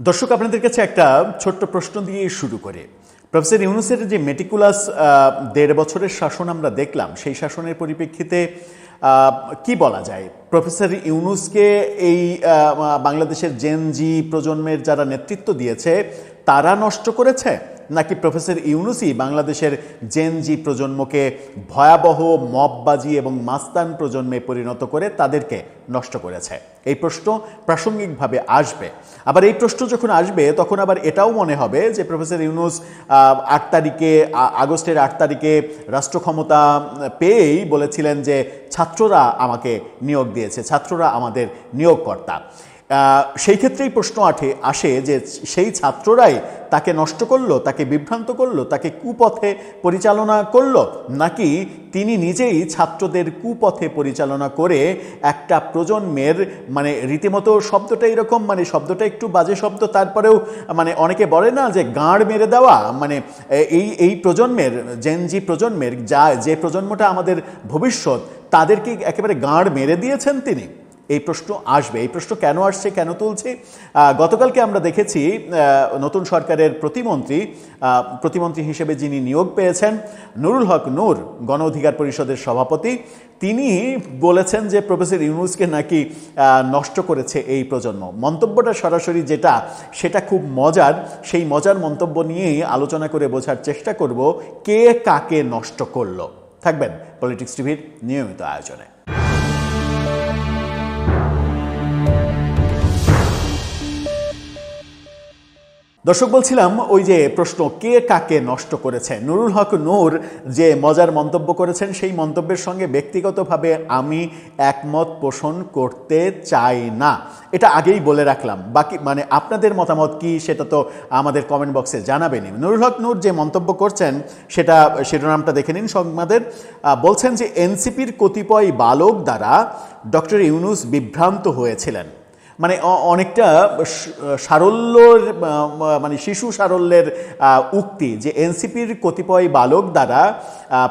দর্শক, আপনাদের কাছে একটা ছোট্ট প্রশ্ন দিয়ে শুরু করে প্রফেসর ইউনূসের যে মেটিকুলাস ১.৫ বছরের শাসন আমরা দেখলাম, সেই শাসনের পরিপ্রেক্ষিতে কি বলা যায়? প্রফেসর ইউনূসকে এই বাংলাদেশের জেনজি প্রজন্মের যারা নেতৃত্ব দিয়েছে তারা নষ্ট করেছে, নাকি প্রফেসর ইউনূসই বাংলাদেশের জেনজি প্রজন্মকে ভয়াবহ মববাজি এবং মাস্তান প্রজন্মে পরিণত করে তাদেরকে নষ্ট করেছে? এই প্রশ্ন প্রাসঙ্গিকভাবে আসবে। আবার এই প্রশ্ন যখন আসবে তখন আবার এটাও মনে হবে যে প্রফেসর ইউনূস আগস্টের ৮ তারিখে রাষ্ট্র ক্ষমতা পেয়েই বলেছিলেন যে ছাত্ররা আমাকে নিয়োগ দিয়েছে, ছাত্ররা আমাদের নিয়োগকর্তা। সেই ক্ষেত্রেই প্রশ্ন আসে যে সেই ছাত্ররাই তাকে নষ্ট করলো, তাকে বিভ্রান্ত করলো, তাকে কুপথে পরিচালনা করলো, নাকি তিনি নিজেই ছাত্রদের কুপথে পরিচালনা করে একটা প্রজন্মের রীতিমতো শব্দটা এরকম, শব্দটা একটু বাজে শব্দ, তারপরেও অনেকে বলে না যে গাঁড় মেরে দেওয়া, এই প্রজন্মের জেনজি প্রজন্মের যে প্রজন্মটা আমাদের ভবিষ্যৎ, তাদেরকে একেবারে গাঁড় মেরে দিয়েছেন তিনি। এই প্রশ্ন আসবে। এই প্রশ্ন কেন আসছে, কেন তুলছে? গতকালকে আমরা দেখেছি নতুন সরকারের প্রতিমন্ত্রী হিসেবে যিনি নিয়োগ পেয়েছেন, নুরুল হক নূর, গণ অধিকার পরিষদের সভাপতি, তিনি বলেছেন যে প্রফেসর ইউনূসকে নাকি নষ্ট করেছে এই প্রজন্ম। মন্তব্যটা সরাসরি সেটা খুব মজার। সেই মজার মন্তব্য নিয়েই আলোচনা করে বোঝার চেষ্টা করব কে কাকে নষ্ট করলো। থাকবেন পলিটিক্স টিভির নিয়মিত আয়োজনে। দর্শক, বলছিলাম ওই যে প্রশ্ন কে কাকে নষ্ট করেছে। নুরুল হক নূর যে মজার মন্তব্য করেছেন, সেই মন্তব্যের সঙ্গে ব্যক্তিগতভাবে আমি একমত পোষণ করতে চাই না, এটা আগেই বলে রাখলাম। বাকি আপনাদের মতামত কি সেটা তো আমাদের কমেন্ট বক্সে জানাবেনই। নুরুল হক নূর যে মন্তব্য করছেন সেটা শিরোনামটা দেখে নিন সংবাদের। বলছেন যে এনসিপির কতিপয় বালক দ্বারা ডক্টর ইউনূস বিভ্রান্ত হয়েছিলেন। অনেকটা সারল্যর শিশু সারল্যের উক্তি যে এনসিপির কতিপয় বালক দ্বারা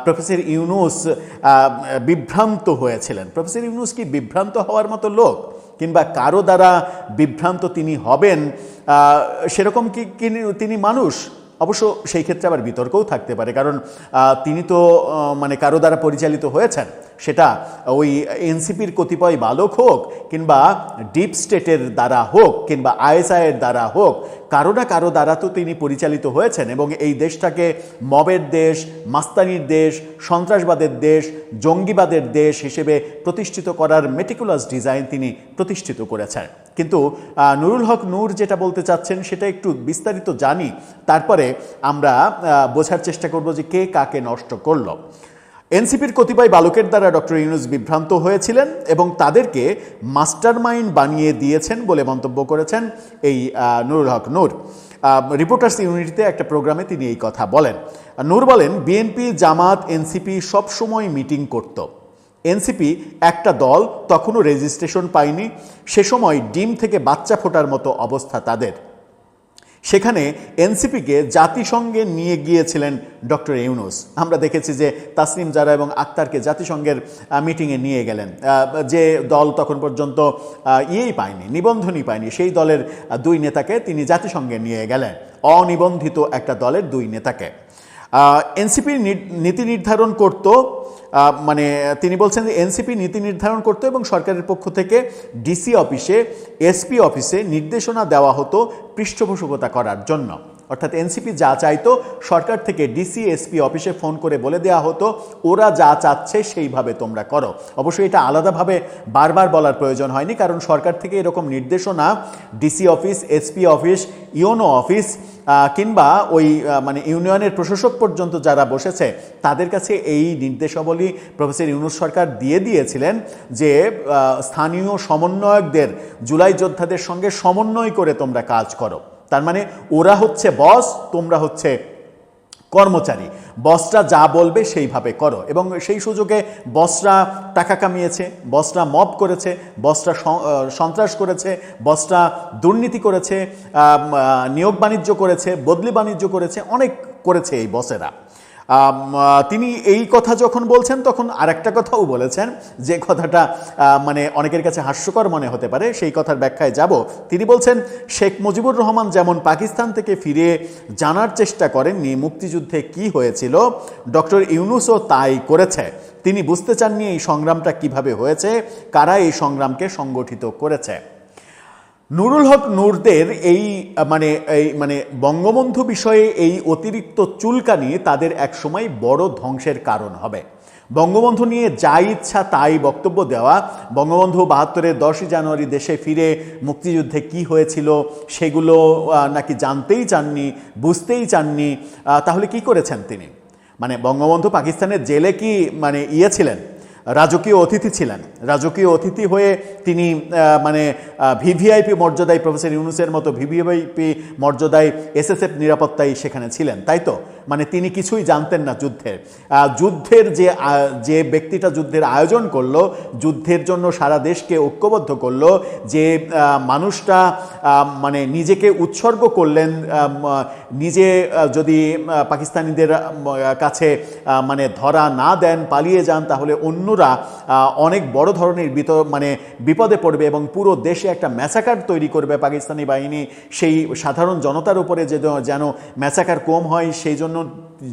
প্রফেসর ইউনূস বিভ্রান্ত হয়েছিলেন। প্রফেসর ইউনূস কি বিভ্রান্ত হওয়ার মতো লোক, কিংবা কারো দ্বারা বিভ্রান্ত তিনি হবেন সেরকম কি তিনি মানুষ? অবশ্য সেই ক্ষেত্রে আবার বিতর্কও থাকতে পারে, কারণ তিনি তো কারো দ্বারা পরিচালিত হয়েছেন, সেটা ওই এনসিপির কতিপয় বালক হোক, কিংবা ডিপ স্টেটের দ্বারা হোক, কিংবা আইএসআইয়ের দ্বারা হোক, কারো না কারো দ্বারা তো তিনি পরিচালিত হয়েছেন এবং এই দেশটাকে মবের দেশ, মাস্তানির দেশ, সন্ত্রাসবাদের দেশ, জঙ্গিবাদের দেশ হিসেবে প্রতিষ্ঠিত করার মেটিকুলাস ডিজাইন তিনি প্রতিষ্ঠিত করেছেন। কিন্তু নুরুল হক নূর যেটা বলতে চাচ্ছেন সেটা একটু বিস্তারিত জানি, তারপরে আমরা বোঝার চেষ্টা করব যে কে কাকে নষ্ট করলো। এনসিপির কতিপয় বালকের দ্বারা ডক্টর ইউনূস বিভ্রান্ত হয়েছিলেন এবং তাদেরকে মাস্টারমাইন্ড বানিয়ে দিয়েছেন বলে মন্তব্য করেছেন এই নুরুল হক নূর। রিপোর্টার্স ইউনিটিতে একটা প্রোগ্রামে তিনি এই কথা বলেন। নূর বলেন, বিএনপি, জামাত, এনসিপি সবসময় মিটিং করত। এনসিপি একটা দল, তখনও রেজিস্ট্রেশন পায়নি, সে সময় ডিম থেকে বাচ্চা ফোটার মতো অবস্থা তাদের। সেখানে এনসিপিকে জাতিসংঘে নিয়ে গিয়েছিলেন ডক্টর ইউনূস। আমরা দেখেছি যে তাসনিম জারা এবং আক্তারকে জাতিসংঘের মিটিংয়ে নিয়ে গেলেন, যে দল তখন পর্যন্ত পায়নি, নিবন্ধনই পায়নি, সেই দলের 2 নেতাকে তিনি জাতিসংঘে নিয়ে গেলেন, অনিবন্ধিত একটা দলের 2 নেতাকে। এনসিপি নীতি নির্ধারণ করত, তিনি বলছেন যে এনসিপি নীতি নির্ধারণ করত এবং সরকারের পক্ষ থেকে ডিসি অফিসে, এসপি অফিসে নির্দেশনা দেওয়া হতো পৃষ্ঠপোষকতা করার জন্য। অর্থাৎ এনসিপি যা চাইতো সরকার থেকে ডিসি, এসপি অফিসে ফোন করে বলে দেওয়া হতো ওরা যা চাচ্ছে সেইভাবে তোমরা করো। অবশ্যই এটা আলাদাভাবে বারবার বলার প্রয়োজন হয়নি, কারণ সরকার থেকে এরকম নির্দেশনা DC office, SP office, UNO office, কিংবা ওই ইউনিয়নের প্রশাসক পর্যন্ত যারা বসেছে তাদের কাছে এই নির্দেশাবলী প্রফেসর ইউনূস সরকার দিয়ে দিয়েছিলেন যে স্থানীয় সমন্বয়কদের, জুলাই যোদ্ধাদের সঙ্গে সমন্বয় করে তোমরা কাজ করো। তার ওরা হচ্ছে বস, তোমরা হচ্ছে কর্মচারী, বসরা যা বলবে সেইভাবে করো। এবং সেই সুযোগে বসরা টাকা কামিয়েছে, বসরা মব করেছে, বসরা সন্ত্রাস করেছে, বসরা দুর্নীতি করেছে, নিয়োগ বাণিজ্য করেছে, বদলি বাণিজ্য করেছে, অনেক করেছে এই বসেরা। তিনি এই কথা যখন বলছেন তখন আরেকটা কথাও বলেছেন, যে কথাটা মানে অনেকের কাছে হাস্যকর মনে হতে পারে, সেই কথার ব্যাখ্যায় যাব। তিনি বলছেন, শেখ মুজিবুর রহমান যেমন পাকিস্তান থেকে ফিরে জানার চেষ্টা করেননি মুক্তিযুদ্ধে কি হয়েছিল, ডক্টর ইউনূসও তাই করেছে। তিনি বুঝতে চাননি এই সংগ্রামটা কিভাবে হয়েছে, কারা এই সংগ্রামকে সংগঠিত করেছে। নুরুল হক নূরদের এই মানে বঙ্গবন্ধু বিষয়ে এই অতিরিক্ত চুলকানি তাদের একসময় বড় ধ্বংসের কারণ হবে। বঙ্গবন্ধু নিয়ে যা ইচ্ছা তাই বক্তব্য দেওয়া, বঙ্গবন্ধু ৭২-এর ১০ই জানুয়ারি দেশে ফিরে মুক্তিযুদ্ধে কি হয়েছিল সেগুলো নাকি জানতেই চাননি, বুঝতেই চাননি। তাহলে কি করেছেন তিনি? মানে বঙ্গবন্ধু পাকিস্তানের জেলে কি মানে ছিলেন, রাজকীয় অতিথি ছিলেন? রাজকীয় অতিথি হয়ে তিনি মানে ভিভিআইপি মর্যাদায়, প্রফেসর ইউনূসের মতো ভিভিআইপি মর্যাদায় এসএসএফ নিরাপত্তায় সেখানে ছিলেন, তাই তো? মানে তিনি কিছুই জানতেন না যুদ্ধের যে ব্যক্তিটা যুদ্ধের আয়োজন করলো, যুদ্ধের জন্য সারা দেশকে ঐক্যবদ্ধ করলো, যে মানুষটা মানে নিজেকে উৎসর্গ করলেন, নিজে যদি পাকিস্তানিদের কাছে মানে ধরা না দেন, পালিয়ে যান, তাহলে অন্যরা অনেক বড় ধরনের বিপদে পড়বে এবং পুরো দেশে একটা ম্যাসাকার তৈরি করবে পাকিস্তানি বাহিনী। সেই সাধারণ জনতার উপরে যেন ম্যাসাকার কম হয়, সেই জন্য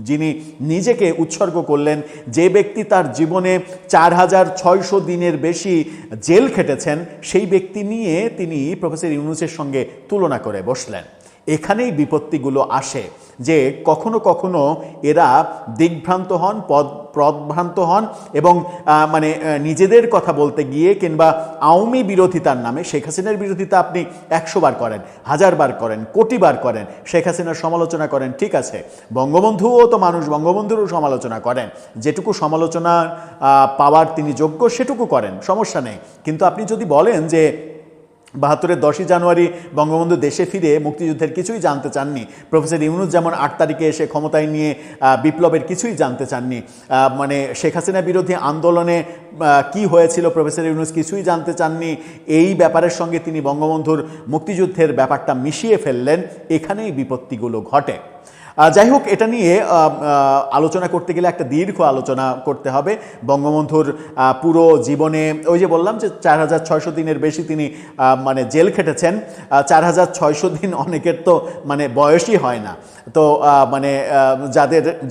যিনি নিজেকে উৎসর্গ করলেন, যে ব্যক্তি তার জীবনে ৪৬০০ দিনের বেশি জেল খেটেছেন, সেই ব্যক্তি নিয়ে তিনি প্রফেসর ইউনূসের সঙ্গে তুলনা করে বসলেন। এখানেই বিপত্তিগুলো আসে, যে কখনো কখনো এরা দিগ্ভ্রান্ত হন, পদভ্রান্ত হন এবং মানে নিজেদের কথা বলতে গিয়ে কিংবা আওয়ামী বিরোধিতার নামে, শেখ হাসিনার বিরোধিতা আপনি ১০০ বার করেন, ১০০০ বার করেন, কোটি বার করেন, শেখ হাসিনার সমালোচনা করেন, ঠিক আছে, বঙ্গবন্ধুও তো মানুষ, বঙ্গবন্ধুরও সমালোচনা করেন, যেটুকু সমালোচনা পাওয়ার তিনি যোগ্য সেটুকু করেন, সমস্যা নেই। কিন্তু আপনি যদি বলেন যে ৭২-এর ১০ই জানুয়ারি বঙ্গবন্ধু দেশে ফিরে মুক্তিযুদ্ধের কিছুই জানতে চাননি, প্রফেসর ইউনূস যেমন ৮ তারিখে এসে ক্ষমতায় নিয়ে বিপ্লবের কিছুই জানতে চাননি, মানে শেখ হাসিনা বিরোধী আন্দোলনে কি হয়েছিল প্রফেসর ইউনূস কিছুই জানতে চাননি, এই ব্যাপারের সঙ্গে তিনি বঙ্গবন্ধুর মুক্তিযুদ্ধের ব্যাপারটা মিশিয়ে ফেললেন, এখানেই বিপত্তিগুলো ঘটে। যাই হোক, এটা নিয়ে আলোচনা করতে গেলে একটা দীর্ঘ আলোচনা করতে হবে। বঙ্গবন্ধুর পুরো জীবনে, ওই যে বললাম যে ৪৬০০ দিনের বেশি তিনি মানে জেল খেটেছেন, ৪৬০০ দিন অনেকের তো মানে বয়সই হয় না, তো মানে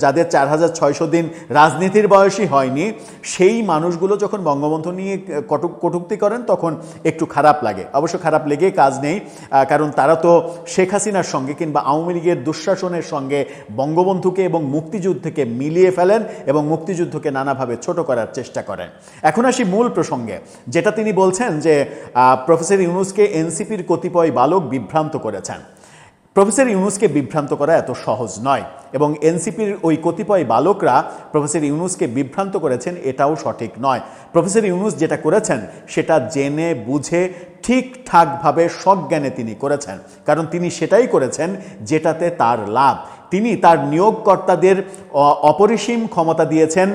যাদের ৪৬০০ দিন রাজনীতির বয়সই হয়নি, সেই মানুষগুলো যখন বঙ্গবন্ধু নিয়ে কটূক্তি করেন তখন একটু খারাপ লাগে। অবশ্য খারাপ লেগে কাজ নেই, কারণ তারা তো শেখ হাসিনার সঙ্গে কিংবা আওয়ামী লীগের দুঃশাসনের সঙ্গে বঙ্গবন্ধুকে এবং মুক্তিযুদ্ধকে মিলিয়ে ফেলেন এবং মুক্তিযুদ্ধকে নানাভাবে ছোট করার চেষ্টা করেন। এখন আসি মূল প্রসঙ্গে, যেটা তিনি বলছেন যে প্রফেসর ইউনূসকে এনসিপির কতিপয় বালক বিভ্রান্ত করেছেন। প্রফেসর ইউনূসকে বিভ্রান্ত করা এত সহজ নয়, এবং এনসিপির ওই কতিপয় বালকরা প্রফেসর ইউনূসকে বিভ্রান্ত করেছেন এটাও সঠিক নয়। প্রফেসর ইউনূস যেটা করেছেন সেটা জেনে বুঝে ঠিকঠাকভাবে সজ্ঞানে তিনি করেছেন, কারণ তিনি সেটাই করেছেন যেটাতে তার লাভ। তিনি তার নিয়োগকর্তাদের অপরিসীম ক্ষমতা দিয়েছেন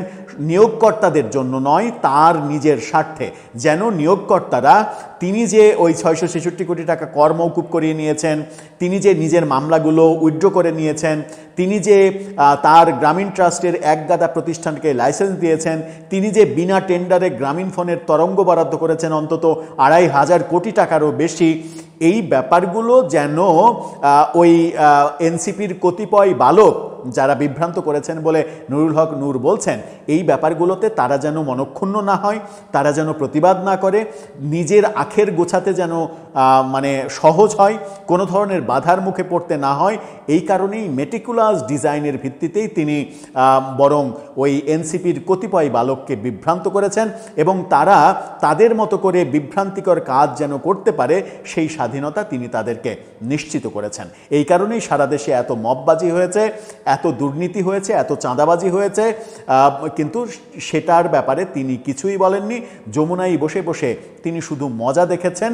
নিয়োগকর্তাদের জন্য নয়, তার নিজের স্বার্থে, যেন নিয়োগকর্তারা, তিনি যে ওই ৬৬৬ কোটি টাকা কর মওকুফ করিয়ে নিয়েছেন, তিনি যে নিজের মামলাগুলো উইথড্র করে নিয়েছেন, তিনি যে তার গ্রামীণ ট্রাস্টের একগাদা প্রতিষ্ঠানকে লাইসেন্স দিয়েছেন, তিনি যে বিনা টেন্ডারে গ্রামীণ ফোনের তরঙ্গ বরাদ্দ করেছেন অন্তত ২৫০০ কোটি টাকারও বেশি, এই ব্যাপারগুলো যেন ওই এনসিপির কতিপয় বালক যারা বিভ্রান্ত করেছেন বলে নুরুল হক নূর বলছেন, এই ব্যাপারগুলোতে তারা যেন মনক্ষুণ্ণ না হয়, তারা যেন প্রতিবাদ না করে, নিজের আখের গোছাতে যেন মানে সহজ হয়, কোনো ধরনের বাধার মুখে পড়তে না হয়, এই কারণেই মেটিকুলাস ডিজাইনের ভিত্তিতেই তিনি বরং ওই এনসিপির কতিপয় বালককে বিভ্রান্ত করেছেন এবং তারা তাদের মতো করে বিভ্রান্তিকর কাজ যেন করতে পারে সেই স্বাধীনতা তিনি তাদেরকে নিশ্চিত করেছেন। এই কারণেই সারা দেশে এত মববাজি হয়েছে, এত দুর্নীতি হয়েছে, এত চাঁদাবাজি হয়েছে, কিন্তু সেটার ব্যাপারে তিনি কিছুই বলেননি। যমুনায় বসে বসে তিনি শুধু মজা দেখেছেন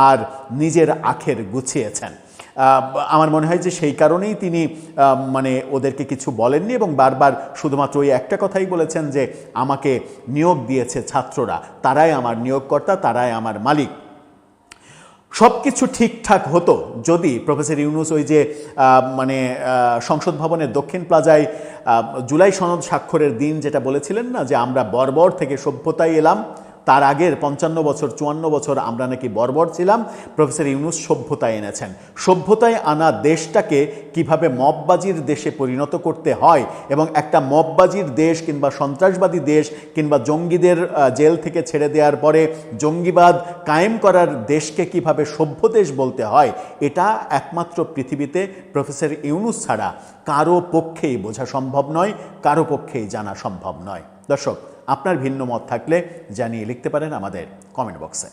আর নিজের আখের গুছিয়েছেন। আমার মনে হয় যে সেই কারণেই তিনি মানে ওদেরকে কিছু বলেননি এবং বারবার শুধুমাত্র ওই একটা কথাই বলেছেন যে আমাকে নিয়োগ দিয়েছে ছাত্ররা, তারাই আমার নিয়োগকর্তা, তারাই আমার মালিক। সব কিছু ঠিকঠাক হতো যদি প্রফেসর ইউনূস ওই যে সংসদ ভবনের দক্ষিণ প্লাজায় জুলাই সনদ স্বাক্ষরের দিন যেটা বলেছিলেন না, যে আমরা বর্বর থেকে সভ্যতায় এলাম, তার আগের 55 বছর 54 বছর আমরা নাকি বর্বর ছিলাম, প্রফেসর ইউনূস সভ্যতায় এনেছেন। সভ্যতায় আনা দেশটাকে কিভাবে মববাজির দেশে পরিণত করতে হয় এবং একটা মববাজির দেশ কিংবা সন্ত্রাসবাদী দেশ কিংবা জঙ্গিদের জেল থেকে ছেড়ে দেওয়ার পরে জঙ্গিবাদ কায়েম করার দেশকে কিভাবে সভ্য দেশ বলতে হয়, এটা একমাত্র পৃথিবীতে প্রফেসর ইউনূস ছাড়া কারো পক্ষেই বোঝা সম্ভব নয়, কারো পক্ষেই জানা সম্ভব নয়। দর্শক, আপনার ভিন্ন মত থাকলে জানিয়ে লিখতে পারেন আমাদের কমেন্ট বক্সে।